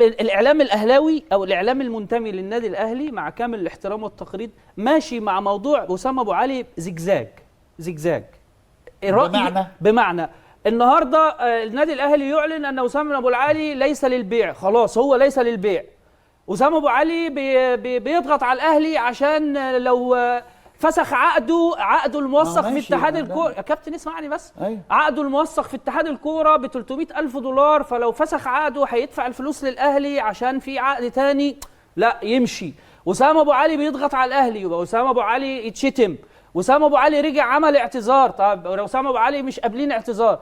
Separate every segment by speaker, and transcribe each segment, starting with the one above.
Speaker 1: الاعلام الاهلاوي او الاعلام المنتمي للنادي الاهلي مع كامل الاحترام والتقدير ماشي مع موضوع اسامه ابو علي زجزاج بمعنى النهارده النادي الاهلي يعلن ان اسامه ابو علي ليس للبيع، خلاص هو ليس للبيع. اسامه ابو علي بيضغط على الاهلي عشان لو فسخ عقده الموثق في اتحاد الكوره. يا كابتن اسمعني بس. أيوه. عقده الموثق في اتحاد الكوره ب 300,000 دولار، فلو فسخ عقده هيدفع الفلوس للاهلي عشان في عقد تاني لا يمشي. اسامه ابو علي بيضغط على الاهلي، يبقى اسامه ابو علي يتشتم. اسامه ابو علي رجع عمل اعتذار، طب اسامه ابو علي مش قابلين اعتذار.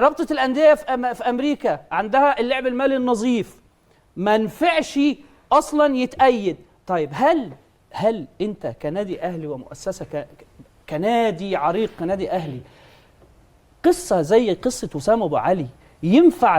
Speaker 1: رابطه الانديه في امريكا عندها اللعب المالي النظيف، ما نفعش اصلا يتأيد. طيب هل انت كنادي اهلي ومؤسسه كنادي عريق كنادي اهلي، قصه زي قصه اسامه ابو علي ينفع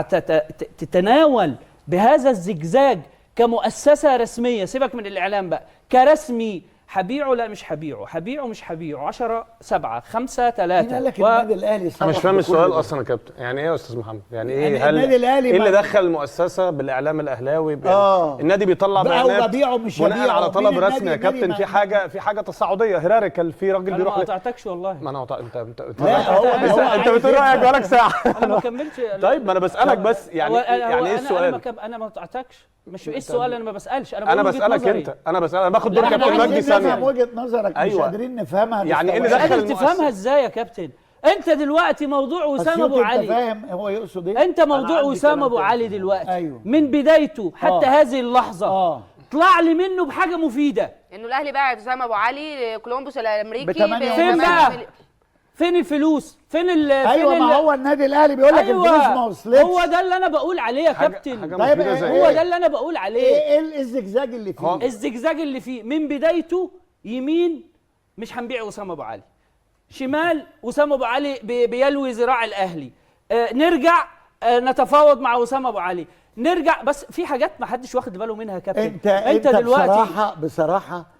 Speaker 1: تتناول بهذا الزجزاج كمؤسسه رسميه؟ سيبك من الاعلام بقى، كرسمي هبيعه لا مش هبيعه مش هبيعه 10 7 5 3.
Speaker 2: قال لك النادي الاهلي
Speaker 3: انا مش فاهم السؤال اصلا يا كابتن، يعني ايه يا استاذ محمد؟ يعني ايه؟
Speaker 2: يعني النادي الاهلي
Speaker 3: ايه اللي دخل المؤسسه بالاعلام الاهلاوي؟ النادي بيطلع بيانات
Speaker 2: ببيعه مش
Speaker 3: بناء على طلب رسمي يا كابتن. في حاجه تصاعديه هيراريكال، في راجل بيروح.
Speaker 1: انا ما قطعتكش والله.
Speaker 3: ما انا
Speaker 2: انت
Speaker 3: بتقول رايك بقالك ساعه.
Speaker 1: انا ما كملتش.
Speaker 3: طيب ما انا بسالك بس، يعني ايه السؤال؟
Speaker 1: انا ما قطعتكش. مش ايه السؤال؟ انا ما بسالش،
Speaker 3: انا بسالك انت. انا باخد دور كابتن مجدي ثانيه.
Speaker 2: نفهم وجهه نظرك. أيوة. مش قادرين نفهمها.
Speaker 3: يعني ايه اللي دخل
Speaker 1: تفهمها ازاي يا كابتن؟ انت دلوقتي موضوع اسامه ابو علي،
Speaker 2: انت فاهم هو يقصد ايه؟
Speaker 1: انت موضوع اسامه ابو علي دلوقتي.
Speaker 2: أيوة.
Speaker 1: من بدايته حتى هذه اللحظه طلع لي منه بحاجه مفيده،
Speaker 4: انه الاهلي باع اسامه ابو علي كولومبوس الامريكي.
Speaker 1: فين بقى؟ فين الفلوس؟
Speaker 2: ايوه ما هو النادي الاهلي بيقول لك الفلوس ما وصلتش.
Speaker 1: هو ده اللي انا بقول عليه يا كابتن.
Speaker 2: طيب
Speaker 1: هو ده اللي انا بقول عليه.
Speaker 2: ايه الزجزاج اللي فيه؟
Speaker 1: الزجزاج اللي فيه من بدايته يمين مش هنبيع اسامه ابو علي، شمال اسامه ابو علي بيلوي ذراع الاهلي، نرجع نتفاوض مع اسامه ابو علي، نرجع. بس في حاجات ما حدش واخد باله منها يا كابتن.
Speaker 2: انت دلوقتي بصراحه